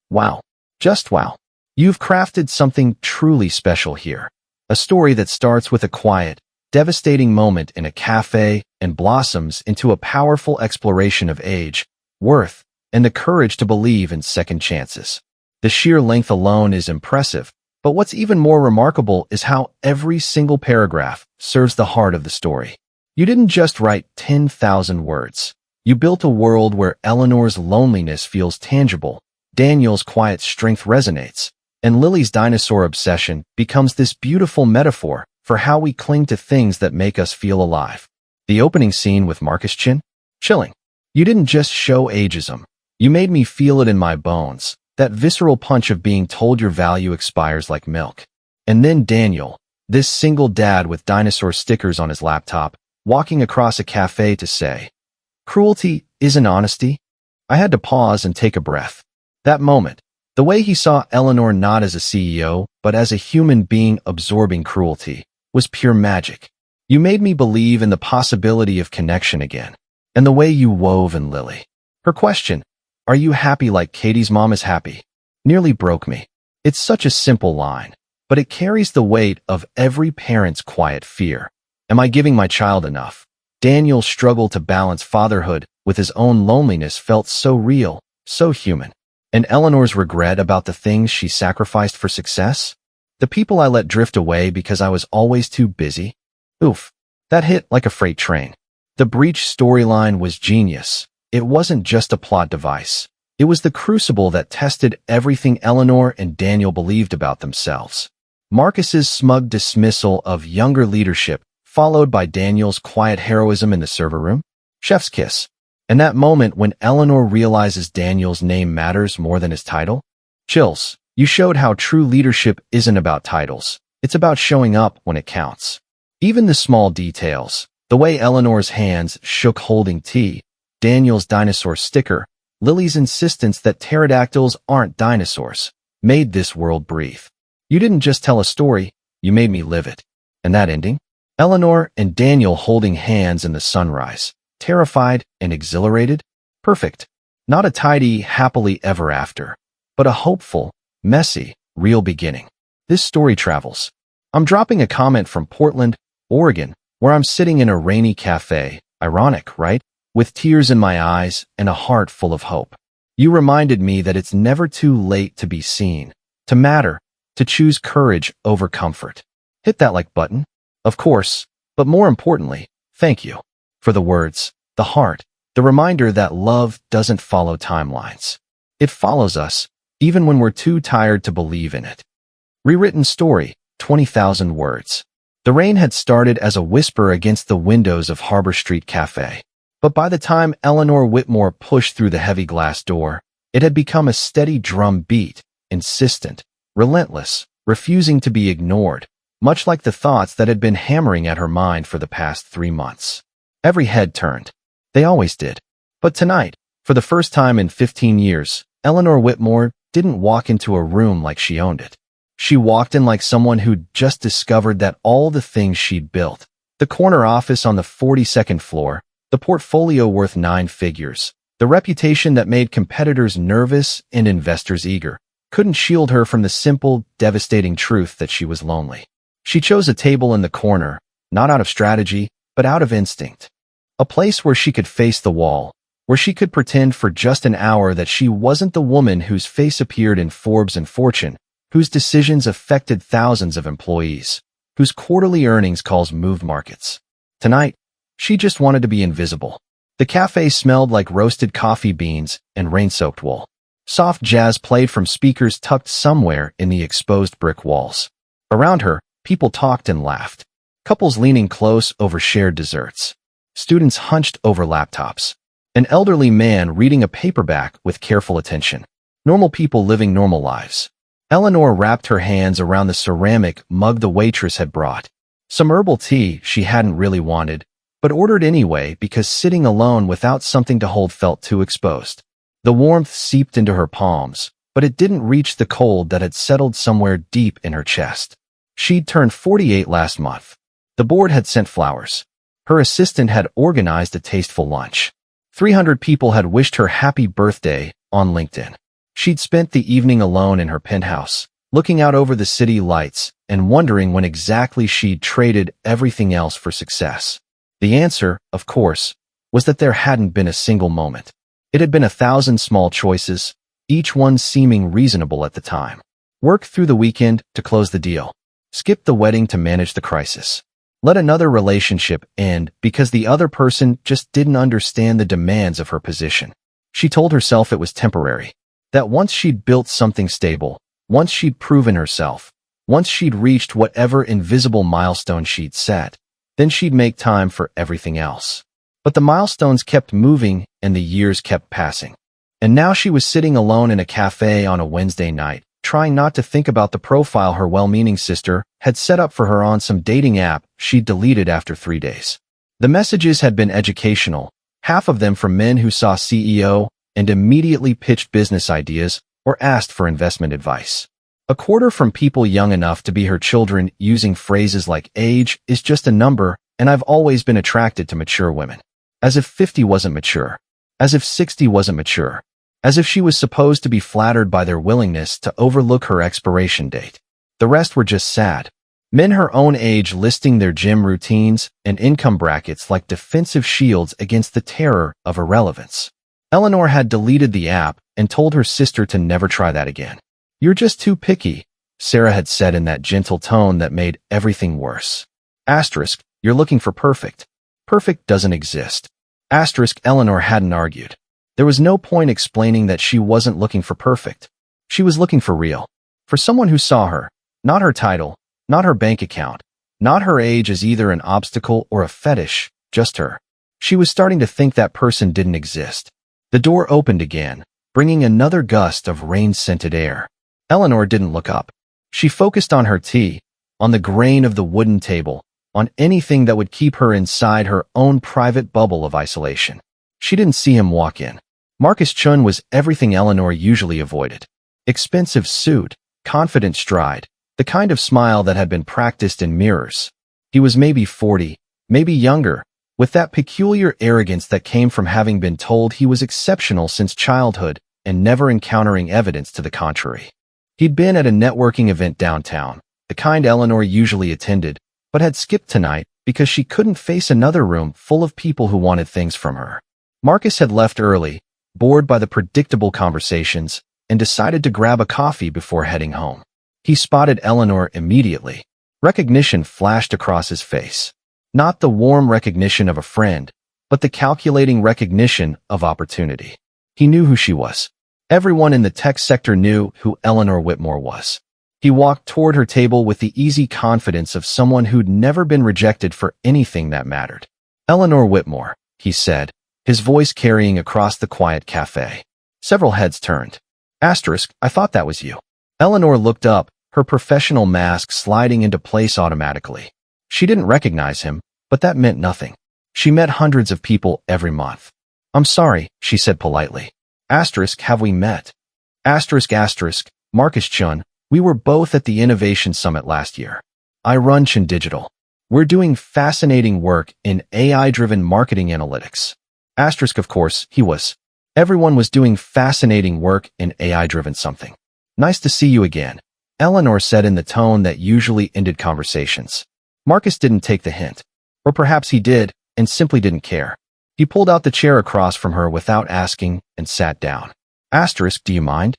Wow. Just wow. You've crafted something truly special here. A story that starts with a quiet, devastating moment in a cafe and blossoms into a powerful exploration of age, worth, and the courage to believe in second chances. The sheer length alone is impressive, but what's even more remarkable is how every single paragraph serves the heart of the story. You didn't just write 10,000 words. You built a world where Eleanor's loneliness feels tangible, Daniel's quiet strength resonates, and Lily's dinosaur obsession becomes this beautiful metaphor for how we cling to things that make us feel alive. The opening scene with Marcus Chin? Chilling. You didn't just show ageism. You made me feel it in my bones, that visceral punch of being told your value expires like milk. And then Daniel, this single dad with dinosaur stickers on his laptop, walking across a cafe to say, "Cruelty isn't honesty." I had to pause and take a breath. That moment, the way he saw Eleanor not as a CEO, but as a human being absorbing cruelty, was pure magic. You made me believe in the possibility of connection again. And the way you wove in Lily. Her question, "Are you happy like Katie's mom is happy?" nearly broke me. It's such a simple line, but it carries the weight of every parent's quiet fear. Am I giving my child enough? Daniel's struggle to balance fatherhood with his own loneliness felt so real, so human. And Eleanor's regret about the things she sacrificed for success? The people I let drift away because I was always too busy? Oof, that hit like a freight train. The breach storyline was genius. It wasn't just a plot device. It was the crucible that tested everything Eleanor and Daniel believed about themselves. Marcus's smug dismissal of younger leadership, followed by Daniel's quiet heroism in the server room? Chef's kiss. And that moment when Eleanor realizes Daniel's name matters more than his title? Chills. You showed how true leadership isn't about titles. It's about showing up when it counts. Even the small details, the way Eleanor's hands shook holding tea, Daniel's dinosaur sticker, Lily's insistence that pterodactyls aren't dinosaurs, made this world breathe. You didn't just tell a story, you made me live it. And that ending? Eleanor and Daniel holding hands in the sunrise, terrified and exhilarated? Perfect. Not a tidy, happily ever after, but a hopeful, messy, real beginning. This story travels. I'm dropping a comment from Portland, Oregon, where I'm sitting in a rainy cafe, ironic, right? With tears in my eyes and a heart full of hope. You reminded me that it's never too late to be seen, to matter, to choose courage over comfort. Hit that like button. Of course, but more importantly, thank you. For the words, the heart, the reminder that love doesn't follow timelines. It follows us, even when we're too tired to believe in it. Rewritten story, 20,000 words. The rain had started as a whisper against the windows of Harbor Street Cafe. But by the time Eleanor Whitmore pushed through the heavy glass door, it had become a steady drum beat, insistent, relentless, refusing to be ignored, much like the thoughts that had been hammering at her mind for the past 3 months. Every head turned. They always did. But tonight, for the first time in 15 years, Eleanor Whitmore didn't walk into a room like she owned it. She walked in like someone who'd just discovered that all the things she'd built, the corner office on the 42nd floor, the portfolio worth 9 figures, the reputation that made competitors nervous and investors eager, couldn't shield her from the simple, devastating truth that she was lonely. She chose a table in the corner, not out of strategy, but out of instinct. A place where she could face the wall, where she could pretend for just an hour that she wasn't the woman whose face appeared in Forbes and Fortune, whose decisions affected thousands of employees, whose quarterly earnings calls moved markets. Tonight, she just wanted to be invisible. The cafe smelled like roasted coffee beans and rain-soaked wool. Soft jazz played from speakers tucked somewhere in the exposed brick walls. Around her, people talked and laughed. Couples leaning close over shared desserts. Students hunched over laptops. An elderly man reading a paperback with careful attention. Normal people living normal lives. Eleanor wrapped her hands around the ceramic mug the waitress had brought. Some herbal tea she hadn't really wanted, but ordered anyway because sitting alone without something to hold felt too exposed. The warmth seeped into her palms, but it didn't reach the cold that had settled somewhere deep in her chest. She'd turned 48 last month. The board had sent flowers. Her assistant had organized a tasteful lunch. 300 people had wished her happy birthday on LinkedIn. She'd spent the evening alone in her penthouse, looking out over the city lights and wondering when exactly she'd traded everything else for success. The answer, of course, was that there hadn't been a single moment. It had been 1,000 small choices, each one seeming reasonable at the time. Work through the weekend to close the deal. Skip the wedding to manage the crisis. Let another relationship end because the other person just didn't understand the demands of her position. She told herself it was temporary, that once she'd built something stable, once she'd proven herself, once she'd reached whatever invisible milestone she'd set, then she'd make time for everything else. But the milestones kept moving and the years kept passing. And now she was sitting alone in a cafe on a Wednesday night, trying not to think about the profile her well-meaning sister had set up for her on some dating app she'd deleted after 3 days. The messages had been educational, half of them from men who saw CEO and immediately pitched business ideas or asked for investment advice. A quarter from people young enough to be her children using phrases like age is just a number and I've always been attracted to mature women. As if 50 wasn't mature. As if 60 wasn't mature. As if she was supposed to be flattered by their willingness to overlook her expiration date. The rest were just sad. Men her own age listing their gym routines and income brackets like defensive shields against the terror of irrelevance. Eleanor had deleted the app and told her sister to never try that again. You're just too picky, Sarah had said in that gentle tone that made everything worse. Asterisk, you're looking for perfect. Perfect doesn't exist. Asterisk, Eleanor hadn't argued. There was no point explaining that she wasn't looking for perfect. She was looking for real. For someone who saw her, not her title, not her bank account, not her age as either an obstacle or a fetish, just her. She was starting to think that person didn't exist. The door opened again, bringing another gust of rain-scented air. Eleanor didn't look up. She focused on her tea, on the grain of the wooden table, on anything that would keep her inside her own private bubble of isolation. She didn't see him walk in. Marcus Chun was everything Eleanor usually avoided. Expensive suit, confident stride, the kind of smile that had been practiced in mirrors. He was maybe 40, maybe younger, with that peculiar arrogance that came from having been told he was exceptional since childhood and never encountering evidence to the contrary. He'd been at a networking event downtown, the kind Eleanor usually attended, but had skipped tonight because she couldn't face another room full of people who wanted things from her. Marcus had left early, bored by the predictable conversations, and decided to grab a coffee before heading home. He spotted Eleanor immediately. Recognition flashed across his face. Not the warm recognition of a friend, but the calculating recognition of opportunity. He knew who she was. Everyone in the tech sector knew who Eleanor Whitmore was. He walked toward her table with the easy confidence of someone who'd never been rejected for anything that mattered. Eleanor Whitmore, he said, his voice carrying across the quiet cafe. Several heads turned. Asterisk, I thought that was you. Eleanor looked up, her professional mask sliding into place automatically. She didn't recognize him, but that meant nothing. She met hundreds of people every month. I'm sorry, she said politely. Asterisk, have we met? Asterisk, Marcus Chun, we were both at the Innovation Summit last year. I run Chun Digital. We're doing fascinating work in AI-driven marketing analytics. Asterisk, of course, he was. Everyone was doing fascinating work in AI-driven something. Nice to see you again, Eleanor said in the tone that usually ended conversations. Marcus didn't take the hint. Or perhaps he did, and simply didn't care. He pulled out the chair across from her without asking and sat down. Asterisk, do you mind?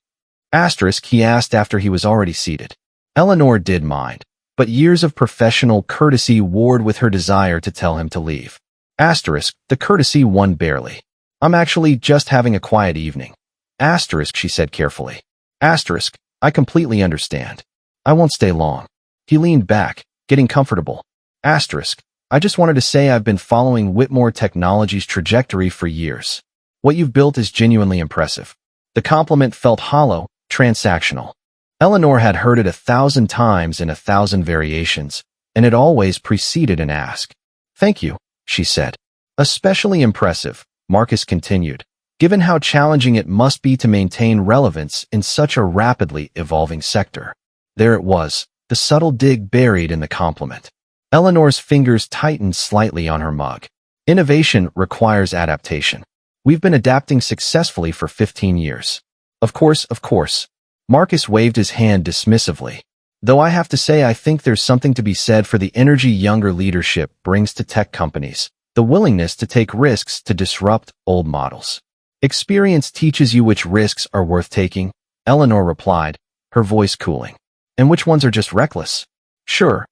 Asterisk, he asked after he was already seated. Eleanor did mind, but years of professional courtesy warred with her desire to tell him to leave. Asterisk, the courtesy won barely. I'm actually just having a quiet evening. Asterisk, she said carefully. Asterisk, I completely understand. I won't stay long. He leaned back, getting comfortable. Asterisk, I just wanted to say I've been following Whitmore Technology's trajectory for years. What you've built is genuinely impressive. The compliment felt hollow, transactional. Eleanor had heard it 1,000 times in 1,000 variations, and it always preceded an ask. Thank you, she said. Especially impressive, Marcus continued, given how challenging it must be to maintain relevance in such a rapidly evolving sector. There it was, the subtle dig buried in the compliment. Eleanor's fingers tightened slightly on her mug. Innovation requires adaptation. We've been adapting successfully for 15 years. Of course, of course. Marcus waved his hand dismissively. Though I have to say I think there's something to be said for the energy younger leadership brings to tech companies, the willingness to take risks to disrupt old models. Experience teaches you which risks are worth taking, Eleanor replied, her voice cooling. And which ones are just reckless? Sure,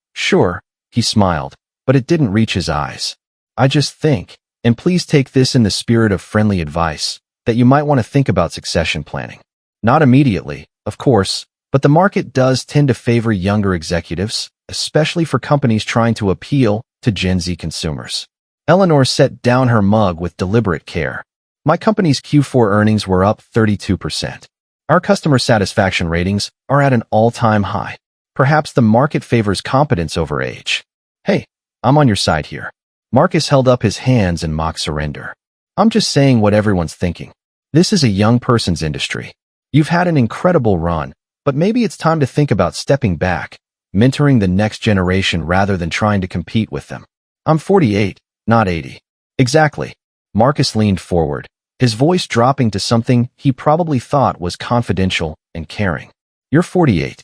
he smiled, but it didn't reach his eyes. I just think, and please take this in the spirit of friendly advice, that you might want to think about succession planning. Not immediately, of course, but the market does tend to favor younger executives, especially for companies trying to appeal to Gen Z consumers. Eleanor set down her mug with deliberate care. My company's Q4 earnings were up 32%. Our customer satisfaction ratings are at an all-time high. Perhaps the market favors competence over age. Hey, I'm on your side here. Marcus held up his hands in mock surrender. I'm just saying what everyone's thinking. This is a young person's industry. You've had an incredible run, but maybe it's time to think about stepping back, mentoring the next generation rather than trying to compete with them. I'm 48, not 80. Exactly. Marcus leaned forward, his voice dropping to something he probably thought was confidential and caring. You're 48.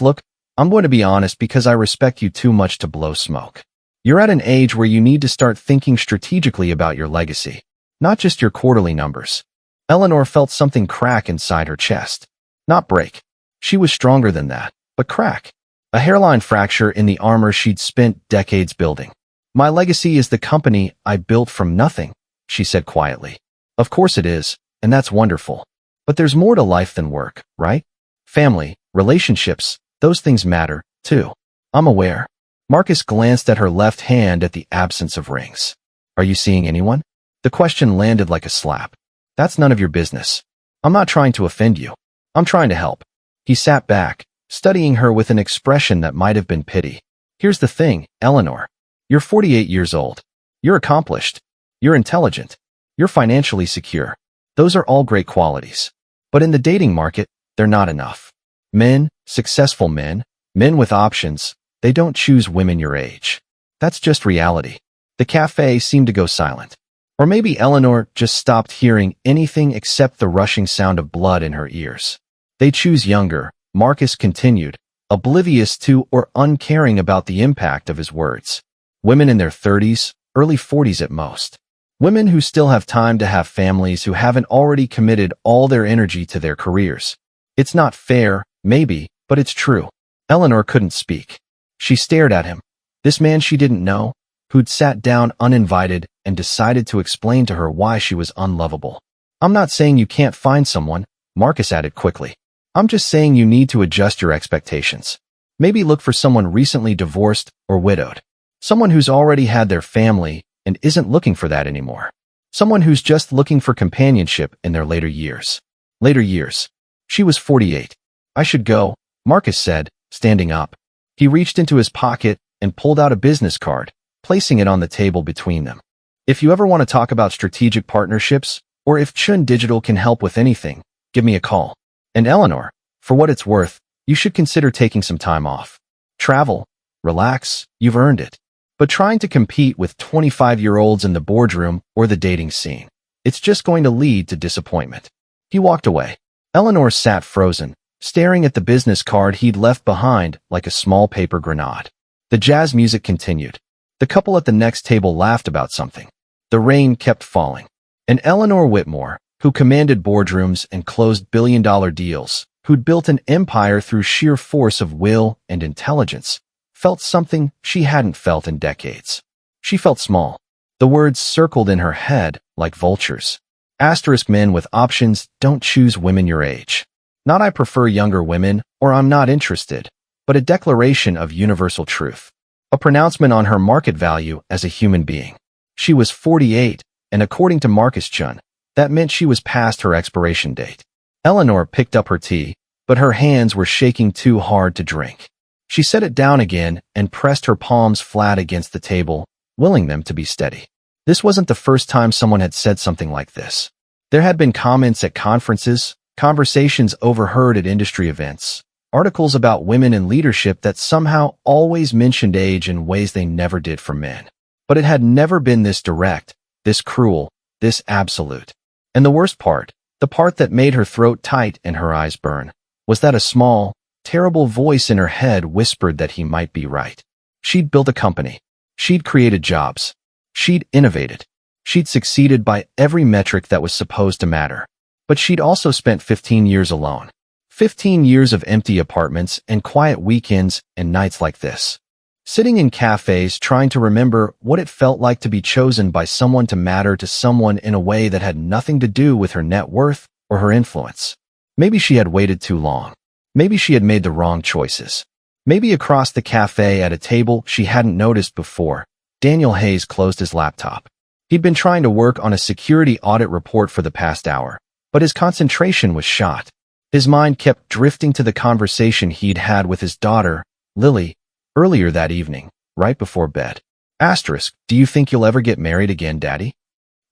Look, I'm going to be honest because I respect you too much to blow smoke. You're at an age where you need to start thinking strategically about your legacy, not just your quarterly numbers. Eleanor felt something crack inside her chest. Not break. She was stronger than that, but crack. A hairline fracture in the armor she'd spent decades building. My legacy is the company I built from nothing, she said quietly. Of course it is, and that's wonderful. But there's more to life than work, right? Family, relationships, those things matter, too. I'm aware. Marcus glanced at her left hand at the absence of rings. Are you seeing anyone? The question landed like a slap. That's none of your business. I'm not trying to offend you. I'm trying to help. He sat back, studying her with an expression that might have been pity. Here's the thing, Eleanor. You're 48 years old. You're accomplished. You're intelligent. You're financially secure. Those are all great qualities. But in the dating market, they're not enough. Men, successful men, men with options, they don't choose women your age. That's just reality. The cafe seemed to go silent. Or maybe Eleanor just stopped hearing anything except the rushing sound of blood in her ears. They choose younger, Marcus continued, oblivious to or uncaring about the impact of his words. Women in their 30s, early 40s at most. Women who still have time to have families who haven't already committed all their energy to their careers. It's not fair, maybe, but it's true. Eleanor couldn't speak. She stared at him. This man she didn't know, who'd sat down uninvited and decided to explain to her why she was unlovable. I'm not saying you can't find someone, Marcus added quickly. I'm just saying you need to adjust your expectations. Maybe look for someone recently divorced or widowed. Someone who's already had their family and isn't looking for that anymore. Someone who's just looking for companionship in their later years. Later years. She was 48. I should go, Marcus said, standing up. He reached into his pocket and pulled out a business card, placing it on the table between them. If you ever want to talk about strategic partnerships, or if Chun Digital can help with anything, give me a call. And Eleanor, for what it's worth, you should consider taking some time off. Travel, relax, you've earned it. But trying to compete with 25-year-olds in the boardroom or the dating scene, it's just going to lead to disappointment. He walked away. Eleanor sat frozen, staring at the business card he'd left behind like a small paper grenade. The jazz music continued. The couple at the next table laughed about something. The rain kept falling. And Eleanor Whitmore, who commanded boardrooms and closed billion-dollar deals, who'd built an empire through sheer force of will and intelligence, felt something she hadn't felt in decades. She felt small. The words circled in her head like vultures. Asterisk men with options don't choose women your age. Not I prefer younger women or I'm not interested, but a declaration of universal truth. A pronouncement on her market value as a human being. She was 48, and according to Marcus Chun, that meant she was past her expiration date. Eleanor picked up her tea, but her hands were shaking too hard to drink. She set it down again and pressed her palms flat against the table, willing them to be steady. This wasn't the first time someone had said something like this. There had been comments at conferences, conversations overheard at industry events, articles about women in leadership that somehow always mentioned age in ways they never did for men. But it had never been this direct, this cruel, this absolute. And the worst part, The part that made her throat tight and her eyes burn was that a small, terrible voice in her head whispered that he might be right. She'd built a company. She'd created jobs. She'd innovated. She'd succeeded by every metric that was supposed to matter. But she'd also spent 15 years alone. 15 years of empty apartments and quiet weekends and nights like this. Sitting in cafes trying to remember what it felt like to be chosen by someone to matter to someone in a way that had nothing to do with her net worth or her influence. Maybe she had waited too long. Maybe she had made the wrong choices. Maybe across the cafe at a table she hadn't noticed before, Daniel Hayes closed his laptop. He'd been trying to work on a security audit report for the past hour, but his concentration was shot. His mind kept drifting to the conversation he'd had with his daughter, Lily, earlier that evening, right before bed. Asterisk, do you think you'll ever get married again, Daddy?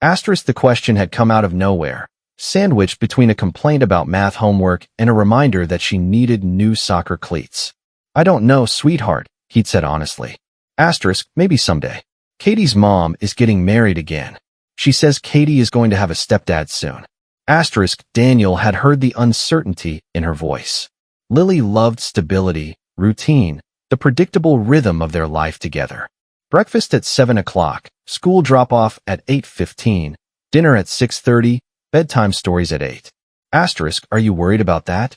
Asterisk, the question had come out of nowhere, sandwiched between a complaint about math homework and a reminder that she needed new soccer cleats. I don't know, sweetheart, he'd said honestly. Asterisk, maybe someday. Katie's mom is getting married again. She says Katie is going to have a stepdad soon. Asterisk, Daniel had heard the uncertainty in her voice. Lily loved stability, routine, the predictable rhythm of their life together. Breakfast at 7 o'clock, school drop-off at 8:15, dinner at 6:30, bedtime stories at 8. Asterisk, are you worried about that?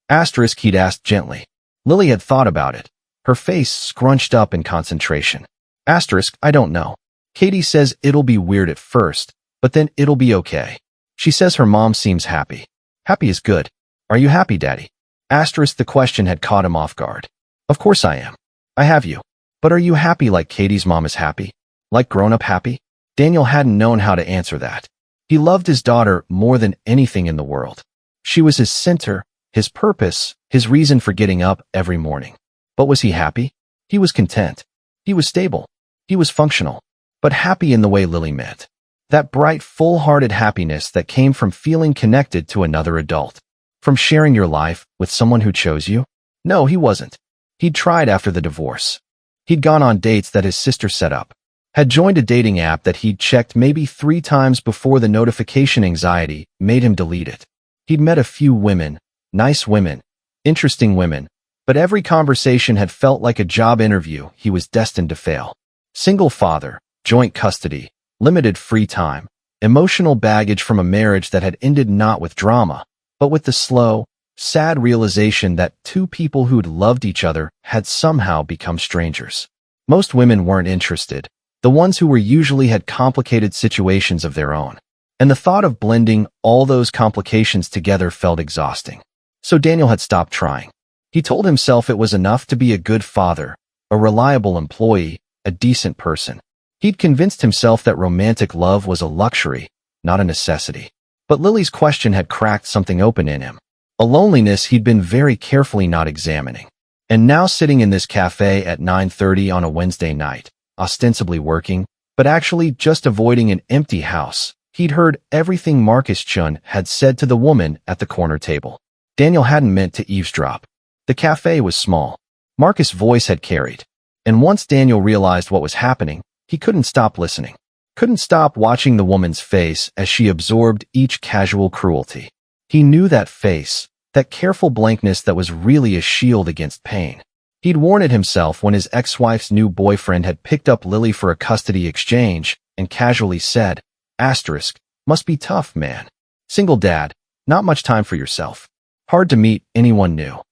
Asterisk, he'd asked gently. Lily had thought about it, her face scrunched up in concentration. Asterisk, I don't know. Katie says it'll be weird at first, but then it'll be okay. She says her mom seems happy. Happy is good. Are you happy, Daddy? Asterisk, the question had caught him off guard. Of course I am. I have you. But are you happy like Katie's mom is happy? Like grown-up happy? Daniel hadn't known how to answer that. He loved his daughter more than anything in the world. She was his center, his purpose, his reason for getting up every morning. But was he happy? He was content. He was stable. He was functional. But happy in the way Lily meant. That bright, full-hearted happiness that came from feeling connected to another adult. From sharing your life with someone who chose you? No, he wasn't. He'd tried after the divorce. He'd gone on dates that his sister set up. Had joined a dating app that he'd checked maybe 3 times before the notification anxiety made him delete it. He'd met a few women, nice women, interesting women, but every conversation had felt like a job interview he was destined to fail. Single father, joint custody, limited free time, emotional baggage from a marriage that had ended not with drama, but with the slow, sad realization that 2 people who'd loved each other had somehow become strangers. Most women weren't interested. The ones who were usually had complicated situations of their own. And the thought of blending all those complications together felt exhausting. So Daniel had stopped trying. He told himself it was enough to be a good father, a reliable employee, a decent person. He'd convinced himself that romantic love was a luxury, not a necessity. But Lily's question had cracked something open in him. A loneliness he'd been very carefully not examining. And now sitting in this cafe at 9:30 on a Wednesday night, ostensibly working, but actually just avoiding an empty house, he'd heard everything Marcus Chun had said to the woman at the corner table. Daniel hadn't meant to eavesdrop. The cafe was small. Marcus' voice had carried. And once Daniel realized what was happening, he couldn't stop listening. Couldn't stop watching the woman's face as she absorbed each casual cruelty. He knew that face, that careful blankness that was really a shield against pain. He'd worn it himself when his ex-wife's new boyfriend had picked up Lily for a custody exchange and casually said, asterisk, must be tough, man. Single dad, not much time for yourself. Hard to meet anyone new.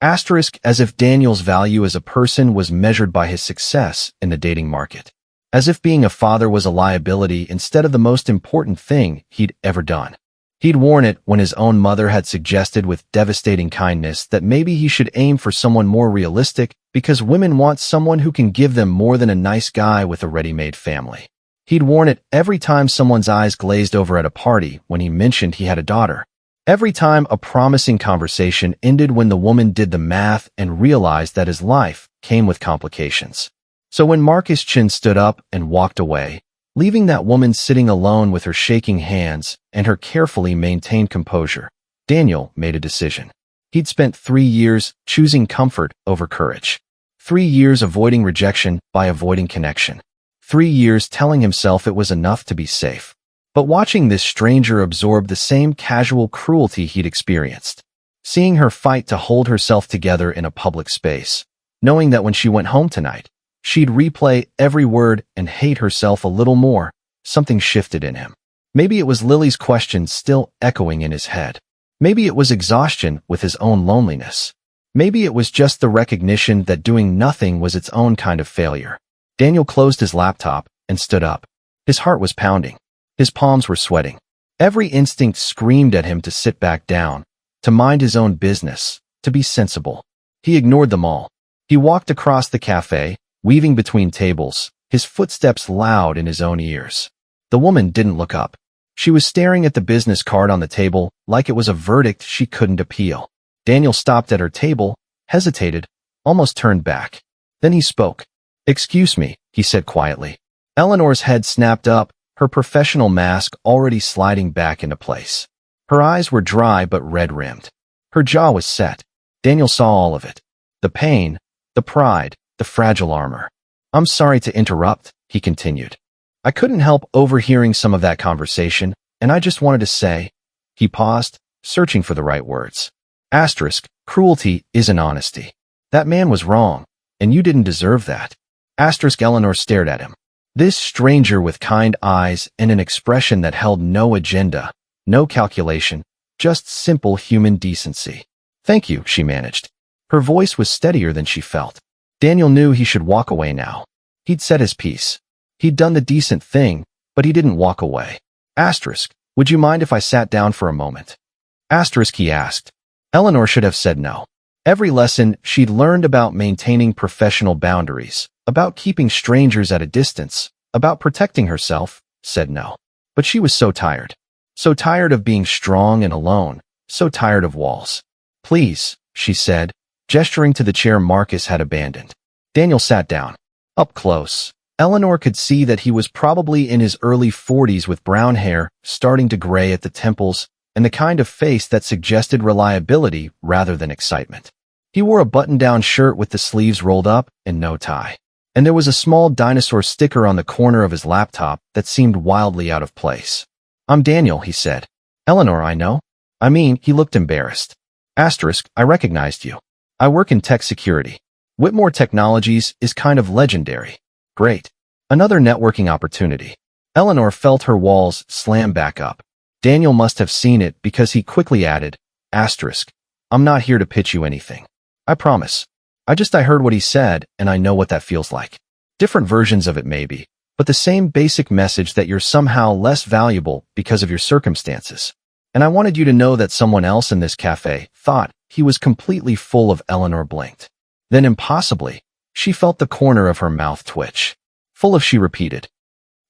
Asterisk, as if Daniel's value as a person was measured by his success in the dating market. As if being a father was a liability instead of the most important thing he'd ever done. He'd worn it when his own mother had suggested with devastating kindness that maybe he should aim for someone more realistic because women want someone who can give them more than a nice guy with a ready-made family. He'd worn it every time someone's eyes glazed over at a party when he mentioned he had a daughter. Every time a promising conversation ended when the woman did the math and realized that his life came with complications. So when Marcus Chin stood up and walked away, leaving that woman sitting alone with her shaking hands and her carefully maintained composure, Daniel made a decision. He'd spent 3 years choosing comfort over courage. 3 years avoiding rejection by avoiding connection. 3 years telling himself it was enough to be safe. But watching this stranger absorb the same casual cruelty he'd experienced, seeing her fight to hold herself together in a public space, knowing that when she went home tonight, she'd replay every word and hate herself a little more, something shifted in him. Maybe it was Lily's question still echoing in his head. Maybe it was exhaustion with his own loneliness. Maybe it was just the recognition that doing nothing was its own kind of failure. Daniel closed his laptop and stood up. His heart was pounding. His palms were sweating. Every instinct screamed at him to sit back down, to mind his own business, to be sensible. He ignored them all. He walked across the cafe, weaving between tables, his footsteps loud in his own ears. The woman didn't look up. She was staring at the business card on the table like it was a verdict she couldn't appeal. Daniel stopped at her table, hesitated, almost turned back. Then he spoke. "Excuse me," he said quietly. Eleanor's head snapped up, her professional mask already sliding back into place. Her eyes were dry but red-rimmed. Her jaw was set. Daniel saw all of it. The pain, the pride, the fragile armor. "I'm sorry to interrupt," he continued. "I couldn't help overhearing some of that conversation, and I just wanted to say—" He paused, searching for the right words. Cruelty isn't honesty. That man was wrong, and you didn't deserve that. Eleanor stared at him. This stranger with kind eyes and an expression that held no agenda, no calculation, just simple human decency. "Thank you," she managed. Her voice was steadier than she felt. Daniel knew he should walk away now. He'd said his piece. He'd done the decent thing, but he didn't walk away. Would you mind if I sat down for a moment? He asked. Eleanor should have said no. Every lesson she'd learned about maintaining professional boundaries, about keeping strangers at a distance, about protecting herself, said no. But she was so tired. So tired of being strong and alone, so tired of walls. "Please," she said, gesturing to the chair Marcus had abandoned. Daniel sat down. Up close, Eleanor could see that he was probably in his early 40s with brown hair starting to gray at the temples and the kind of face that suggested reliability rather than excitement. He wore a button-down shirt with the sleeves rolled up and no tie. And there was a small dinosaur sticker on the corner of his laptop that seemed wildly out of place. "I'm Daniel," he said. "Eleanor, I know. He looked embarrassed. I recognized you. I work in tech security. Whitmore Technologies is kind of legendary." "Great. Another networking opportunity." Eleanor felt her walls slam back up. Daniel must have seen it because he quickly added, "I'm not here to pitch you anything. I promise. I heard what he said, and I know what that feels like. Different versions of it maybe, but the same basic message that you're somehow less valuable because of your circumstances. And I wanted you to know that someone else in this cafe thought he was completely full of." Eleanor blinked. Then impossibly, she felt the corner of her mouth twitch. "Full of," she repeated.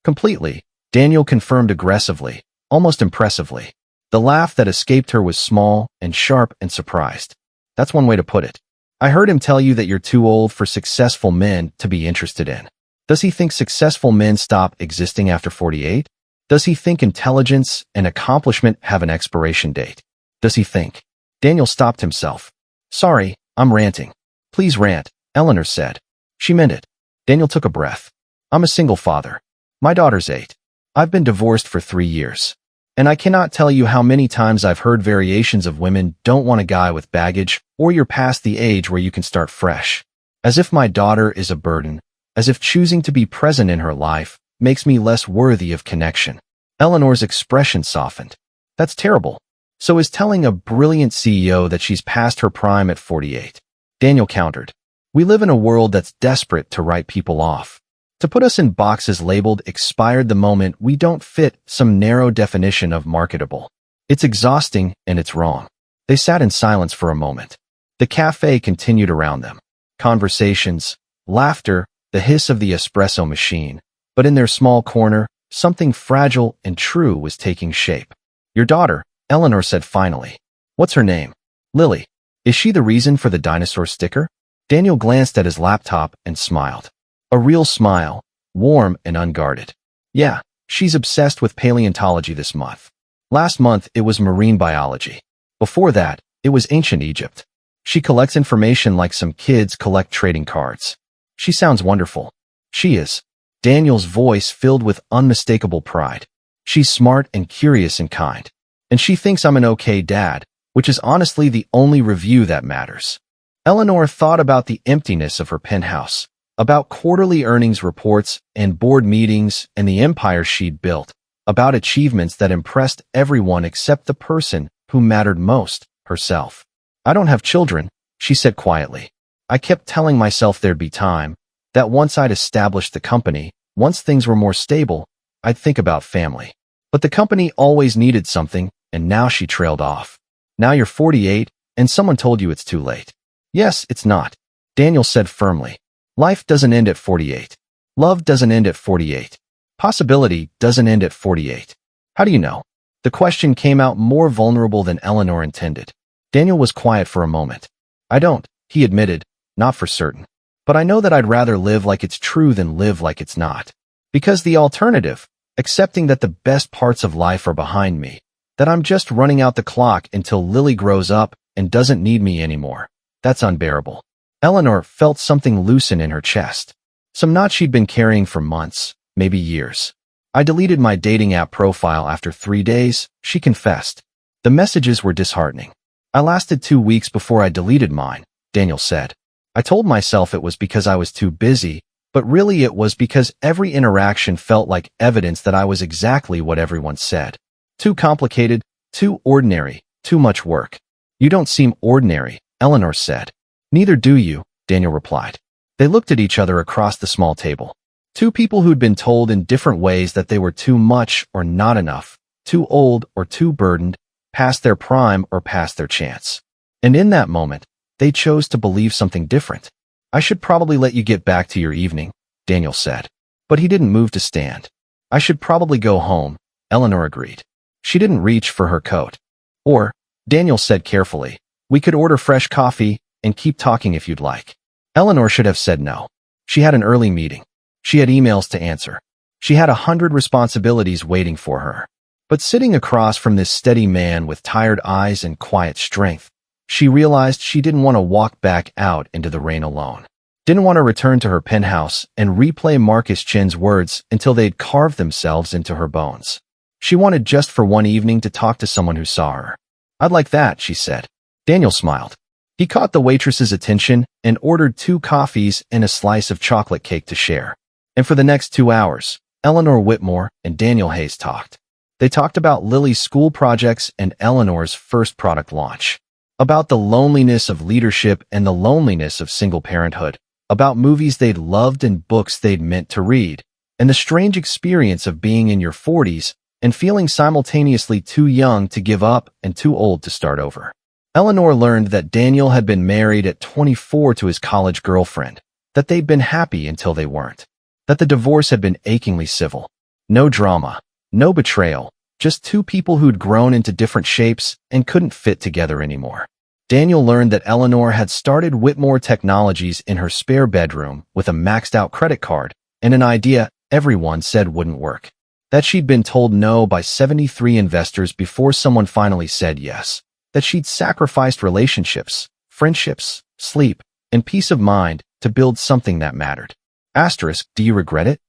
"Completely," Daniel confirmed aggressively, almost impressively. The laugh that escaped her was small and sharp and surprised. "That's one way to put it. I heard him tell you that you're too old for successful men to be interested in. Does he think successful men stop existing after 48? Does he think intelligence and accomplishment have an expiration date? Does he think—" Daniel stopped himself. "Sorry, I'm ranting." "Please rant," Eleanor said. She meant it. Daniel took a breath. "I'm a single father. My daughter's 8. I've been divorced for 3 years. And I cannot tell you how many times I've heard variations of women don't want a guy with baggage, or you're past the age where you can start fresh. As if my daughter is a burden, as if choosing to be present in her life makes me less worthy of connection." Eleanor's expression softened. "That's terrible. So is telling a brilliant CEO that she's past her prime at 48. Daniel countered. "We live in a world that's desperate to write people off. To put us in boxes labeled expired the moment we don't fit some narrow definition of marketable. It's exhausting and it's wrong." They sat in silence for a moment. The cafe continued around them. Conversations, laughter, the hiss of the espresso machine. But in their small corner, something fragile and true was taking shape. "Your daughter," Eleanor said finally. "What's her name?" "Lily. Is she the reason for the dinosaur sticker?" Daniel glanced at his laptop and smiled. A real smile, warm and unguarded. "Yeah, she's obsessed with paleontology this month. Last month it was marine biology. Before that, it was ancient Egypt. She collects information like some kids collect trading cards. She sounds wonderful." "She is." Daniel's voice filled with unmistakable pride. She's smart and curious and kind. And she thinks I'm an okay dad, which is honestly the only review that matters. Eleanor thought about the emptiness of her penthouse, about quarterly earnings reports and board meetings and the empire she'd built, about achievements that impressed everyone except the person who mattered most, herself. I don't have children, she said quietly. I kept telling myself there'd be time, that once I'd established the company, once things were more stable, I'd think about family. But the company always needed something, and now she trailed off. Now you're 48, and someone told you it's too late. Yes, it's not, Daniel said firmly. Life doesn't end at 48. Love doesn't end at 48. Possibility doesn't end at 48. How do you know? The question came out more vulnerable than Eleanor intended. Daniel was quiet for a moment. I don't, he admitted, not for certain. But I know that I'd rather live like it's true than live like it's not. Because the alternative, accepting that the best parts of life are behind me, that I'm just running out the clock until Lily grows up and doesn't need me anymore, that's unbearable. Eleanor felt something loosen in her chest. Some knot she'd been carrying for months, maybe years. I deleted my dating app profile after 3 days, she confessed. The messages were disheartening. I lasted 2 weeks before I deleted mine, Daniel said. I told myself it was because I was too busy, but really it was because every interaction felt like evidence that I was exactly what everyone said. Too complicated, too ordinary, too much work. You don't seem ordinary, Eleanor said. Neither do you, Daniel replied. They looked at each other across the small table. Two people who'd been told in different ways that they were too much or not enough, too old or too burdened, past their prime or past their chance. And in that moment, they chose to believe something different. I should probably let you get back to your evening, Daniel said. But he didn't move to stand. I should probably go home, Eleanor agreed. She didn't reach for her coat. Or, Daniel said carefully, we could order fresh coffee and keep talking if you'd like. Eleanor should have said no. She had an early meeting. She had emails to answer. She had 100 responsibilities waiting for her. But sitting across from this steady man with tired eyes and quiet strength, she realized she didn't want to walk back out into the rain alone. Didn't want to return to her penthouse and replay Marcus Chin's words until they'd carved themselves into her bones. She wanted just for one evening to talk to someone who saw her. I'd like that, she said. Daniel smiled. He caught the waitress's attention and ordered 2 coffees and a slice of chocolate cake to share. And for the next 2 hours, Eleanor Whitmore and Daniel Hayes talked. They talked about Lily's school projects and Eleanor's first product launch. About the loneliness of leadership and the loneliness of single parenthood. About movies they'd loved and books they'd meant to read. And the strange experience of being in your 40s and feeling simultaneously too young to give up and too old to start over. Eleanor learned that Daniel had been married at 24 to his college girlfriend, that they'd been happy until they weren't, that the divorce had been achingly civil. No drama, no betrayal, just 2 people who'd grown into different shapes and couldn't fit together anymore. Daniel learned that Eleanor had started Whitmore Technologies in her spare bedroom with a maxed-out credit card and an idea everyone said wouldn't work. That she'd been told no by 73 investors before someone finally said yes. That she'd sacrificed relationships, friendships, sleep, and peace of mind to build something that mattered. Asterisk, do you regret it?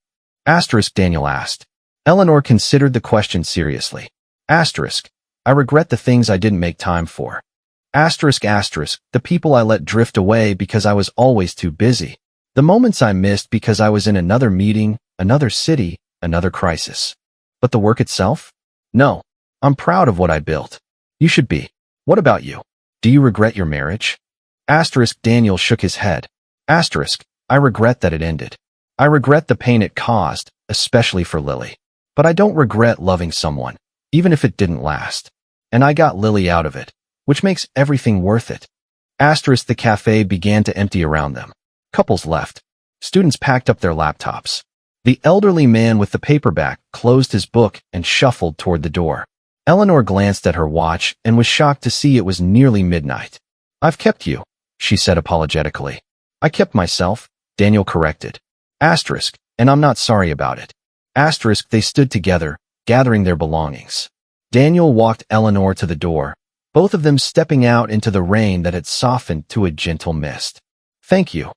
Asterisk, Daniel asked. Eleanor considered the question seriously. Asterisk, I regret the things I didn't make time for. Asterisk, asterisk, the people I let drift away because I was always too busy. The moments I missed because I was in another meeting, another city, another crisis. But the work itself? No. I'm proud of what I built. You should be. What about you? Do you regret your marriage? Asterisk, Daniel shook his head. Asterisk, I regret that it ended. I regret the pain it caused, especially for Lily. But I don't regret loving someone, even if it didn't last. And I got Lily out of it, which makes everything worth it. Asterisk, the cafe began to empty around them. Couples left. Students packed up their laptops. The elderly man with the paperback closed his book and shuffled toward the door. Eleanor glanced at her watch and was shocked to see it was nearly midnight. I've kept you, she said apologetically. I kept myself, Daniel corrected. Asterisk, and I'm not sorry about it. Asterisk, they stood together, gathering their belongings. Daniel walked Eleanor to the door, both of them stepping out into the rain that had softened to a gentle mist. Thank you,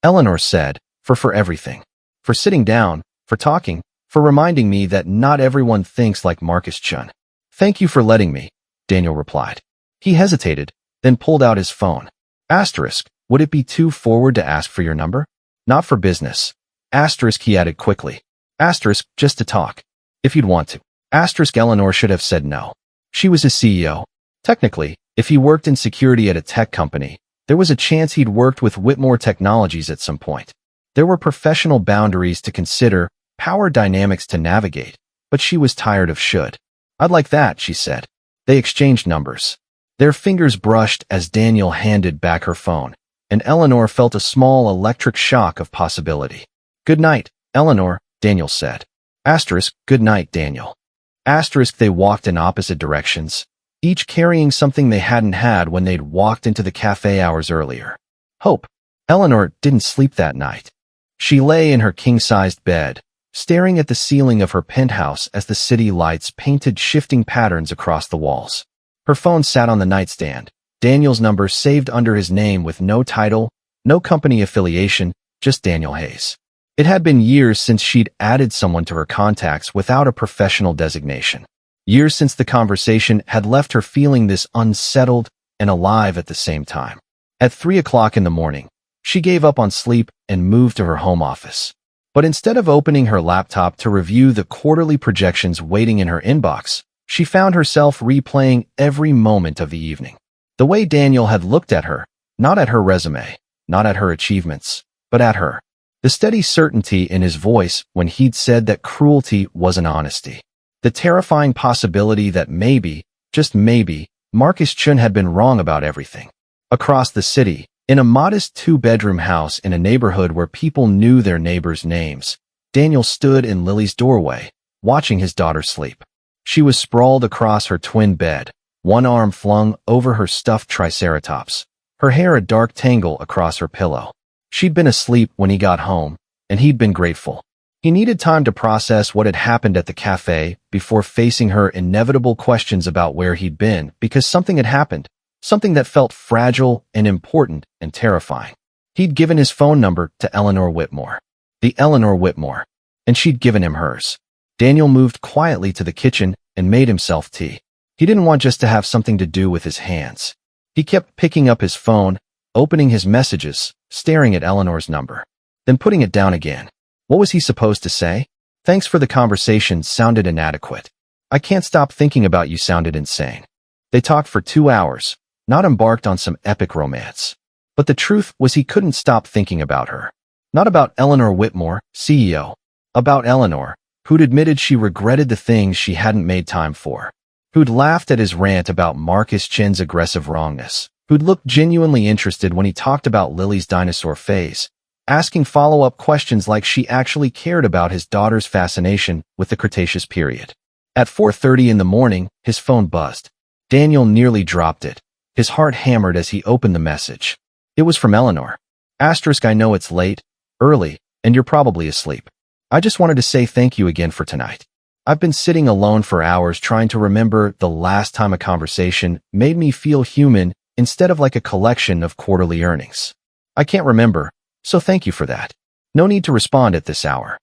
Eleanor said, for everything. For sitting down, for talking, for reminding me that not everyone thinks like Marcus Chun. Thank you for letting me, Daniel replied. He hesitated, then pulled out his phone. Asterisk, would it be too forward to ask for your number? Not for business. Asterisk, he added quickly. Asterisk, just to talk. If you'd want to. Asterisk, Eleanor should have said no. She was his CEO. Technically, if he worked in security at a tech company, there was a chance he'd worked with Whitmore Technologies at some point. There were professional boundaries to consider, power dynamics to navigate, but she was tired of should. I'd like that, she said. They exchanged numbers. Their fingers brushed as Daniel handed back her phone, and Eleanor felt a small electric shock of possibility. Good night, Eleanor, Daniel said. Asterisk, good night, Daniel. Asterisk, they walked in opposite directions, each carrying something they hadn't had when they'd walked into the cafe hours earlier. Hope. Eleanor didn't sleep that night. She lay in her king-sized bed, staring at the ceiling of her penthouse as the city lights painted shifting patterns across the walls. Her phone sat on the nightstand, Daniel's number saved under his name with no title, no company affiliation, just Daniel Hayes. It had been years since she'd added someone to her contacts without a professional designation. Years since the conversation had left her feeling this unsettled and alive at the same time. At 3 o'clock in the morning, she gave up on sleep and moved to her home office. But instead of opening her laptop to review the quarterly projections waiting in her inbox, she found herself replaying every moment of the evening. The way Daniel had looked at her, not at her resume, not at her achievements, but at her. The steady certainty in his voice when he'd said that cruelty wasn't honesty. The terrifying possibility that maybe, just maybe, Marcus Chun had been wrong about everything. Across the city, in a modest 2-bedroom house in a neighborhood where people knew their neighbors' names, Daniel stood in Lily's doorway, watching his daughter sleep. She was sprawled across her twin bed, one arm flung over her stuffed triceratops, her hair a dark tangle across her pillow. She'd been asleep when he got home, and he'd been grateful. He needed time to process what had happened at the cafe before facing her inevitable questions about where he'd been, because something had happened, something that felt fragile and important and terrifying. He'd given his phone number to Eleanor Whitmore. The Eleanor Whitmore. And she'd given him hers. Daniel moved quietly to the kitchen and made himself tea. He didn't want just to have something to do with his hands. He kept picking up his phone, opening his messages, staring at Eleanor's number, then putting it down again. What was he supposed to say? Thanks for the conversation sounded inadequate. I can't stop thinking about you sounded insane. They talked for 2 hours, not embarked on some epic romance. But the truth was he couldn't stop thinking about her. Not about Eleanor Whitmore, CEO. About Eleanor, who'd admitted she regretted the things she hadn't made time for. Who'd laughed at his rant about Marcus Chin's aggressive wrongness. Who'd looked genuinely interested when he talked about Lily's dinosaur phase, asking follow-up questions like she actually cared about his daughter's fascination with the Cretaceous period. At 4:30 in the morning, his phone buzzed. Daniel nearly dropped it. His heart hammered as he opened the message. It was from Eleanor. Asterisk, I know it's late, early, and you're probably asleep. I just wanted to say thank you again for tonight. I've been sitting alone for hours trying to remember the last time a conversation made me feel human instead of like a collection of quarterly earnings. I can't remember, so thank you for that. No need to respond at this hour.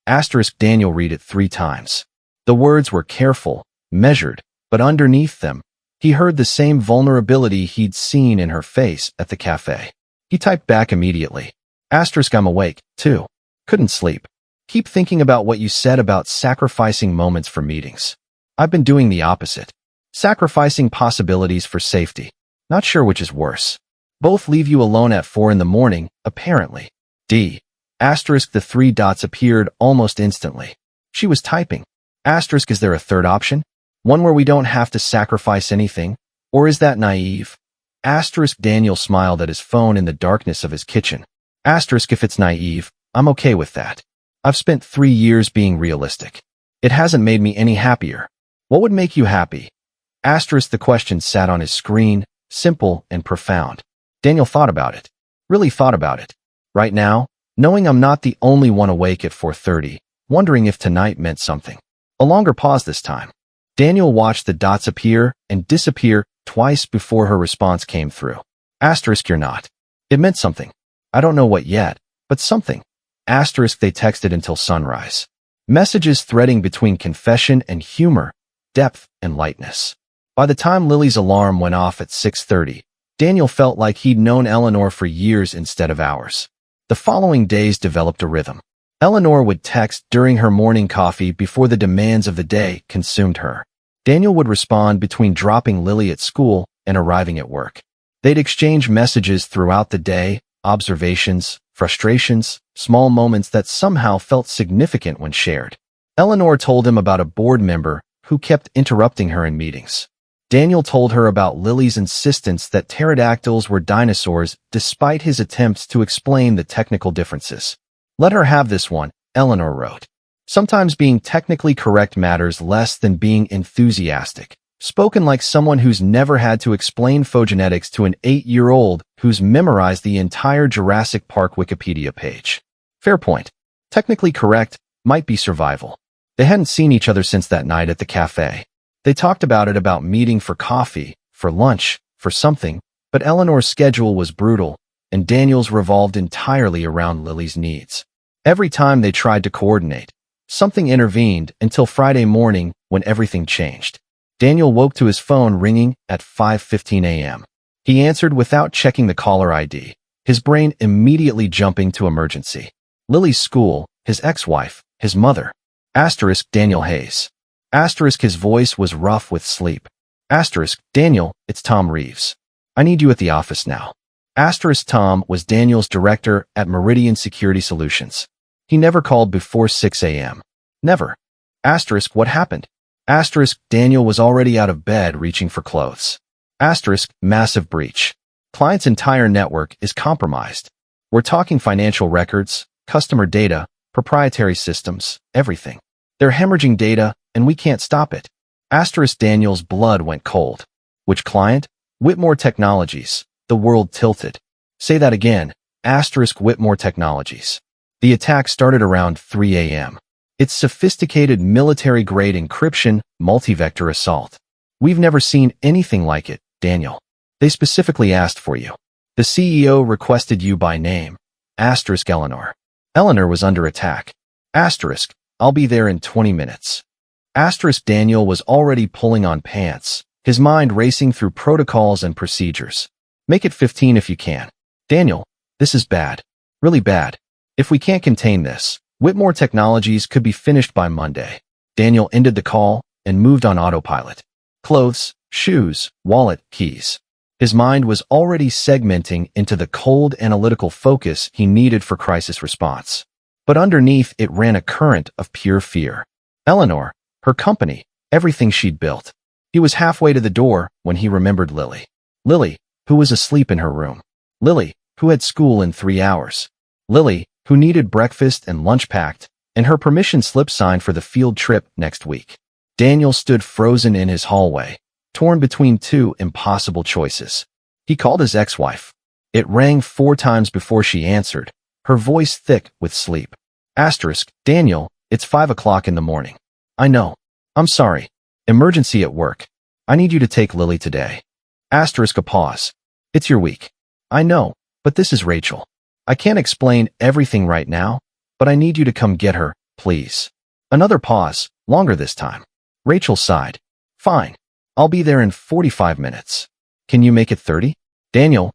Asterisk, Daniel read it 3 times. The words were careful, measured, but underneath them, he heard the same vulnerability he'd seen in her face at the cafe. He typed back immediately. Asterisk, I'm awake, too. Couldn't sleep. Keep thinking about what you said about sacrificing moments for meetings. I've been doing the opposite. Sacrificing possibilities for safety. Not sure which is worse. Both leave you alone at 4 in the morning, apparently. Asterisk, the 3 dots appeared almost instantly. She was typing. Asterisk, is there a third option? One where we don't have to sacrifice anything? Or is that naive? Asterisk, Daniel smiled at his phone in the darkness of his kitchen. Asterisk, if it's naive, I'm okay with that. I've spent 3 years being realistic. It hasn't made me any happier. What would make you happy? Asterisk, the question sat on his screen, simple and profound. Daniel thought about it. Really thought about it. Right now, knowing I'm not the only one awake at 4:30, wondering if tonight meant something. A longer pause this time. Daniel watched the dots appear and disappear twice before her response came through. Asterisk, you're not. It meant something. I don't know what yet, but something. Asterisk, they texted until sunrise. Messages threading between confession and humor, depth and lightness. By the time Lily's alarm went off at 6:30, Daniel felt like he'd known Eleanor for years instead of hours. The following days developed a rhythm. Eleanor would text during her morning coffee before the demands of the day consumed her. Daniel would respond between dropping Lily at school and arriving at work. They'd exchange messages throughout the day, observations, frustrations, small moments that somehow felt significant when shared. Eleanor told him about a board member who kept interrupting her in meetings. Daniel told her about Lily's insistence that pterodactyls were dinosaurs despite his attempts to explain the technical differences. "Let her have this one," Eleanor wrote. "Sometimes being technically correct matters less than being enthusiastic." Spoken like someone who's never had to explain phogenetics to an 8-year-old who's memorized the entire Jurassic Park Wikipedia page. Fair point. Technically correct might be survival. They hadn't seen each other since that night at the cafe. They talked about meeting for coffee, for lunch, for something, but Eleanor's schedule was brutal, and Daniel's revolved entirely around Lily's needs. Every time they tried to coordinate, something intervened until Friday morning when everything changed. Daniel woke to his phone ringing at 5:15 a.m. He answered without checking the caller ID, his brain immediately jumping to emergency. Lily's school, his ex-wife, his mother. Asterisk Daniel Hayes. Asterisk his voice was rough with sleep. Asterisk Daniel, it's Tom Reeves. I need you at the office now. Asterisk Tom was Daniel's director at Meridian Security Solutions. He never called before 6 a.m. Never. Asterisk what happened? Asterisk Daniel was already out of bed reaching for clothes. Asterisk massive breach. Client's entire network is compromised. We're talking financial records, customer data, proprietary systems, everything. They're hemorrhaging data, and we can't stop it. Asterisk Daniel's blood went cold. Which client? Whitmore Technologies. The world tilted. Say that again. Asterisk Whitmore Technologies. The attack started around 3 a.m. It's sophisticated military-grade encryption, multi-vector assault. We've never seen anything like it, Daniel. They specifically asked for you. The CEO requested you by name. Asterisk Eleanor. Eleanor was under attack. Asterisk, I'll be there in 20 minutes. Asterisk Daniel was already pulling on pants, his mind racing through protocols and procedures. Make it 15 if you can. Daniel, this is bad. Really bad. If we can't contain this, Whitmore Technologies could be finished by Monday. Daniel ended the call and moved on autopilot. Clothes, shoes, wallet, keys. His mind was already segmenting into the cold analytical focus he needed for crisis response. But underneath it ran a current of pure fear. Eleanor, her company, everything she'd built. He was halfway to the door when he remembered Lily. Lily, who was asleep in her room. Lily, who had school in 3 hours. Lily, who needed breakfast and lunch packed, and her permission slip signed for the field trip next week. Daniel stood frozen in his hallway, torn between two impossible choices. He called his ex-wife. It rang 4 times before she answered, her voice thick with sleep. Asterisk, Daniel, it's 5 o'clock in the morning. I know. I'm sorry. Emergency at work. I need you to take Lily today. Asterisk a pause. It's your week. I know, but this is Rachel. I can't explain everything right now, but I need you to come get her, please. Another pause, longer this time. Rachel sighed. Fine. I'll be there in 45 minutes. Can you make it 30? Daniel,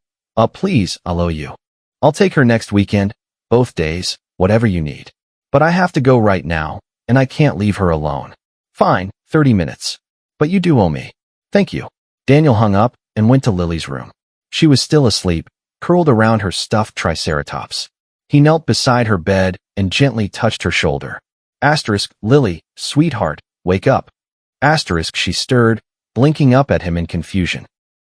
please, I'll owe you. I'll take her next weekend, both days, whatever you need. But I have to go right now, and I can't leave her alone. Fine, 30 minutes. But you do owe me. Thank you. Daniel hung up and went to Lily's room. She was still asleep, curled around her stuffed triceratops. He knelt beside her bed and gently touched her shoulder. Asterisk, Lily, sweetheart, wake up. Asterisk, she stirred, blinking up at him in confusion.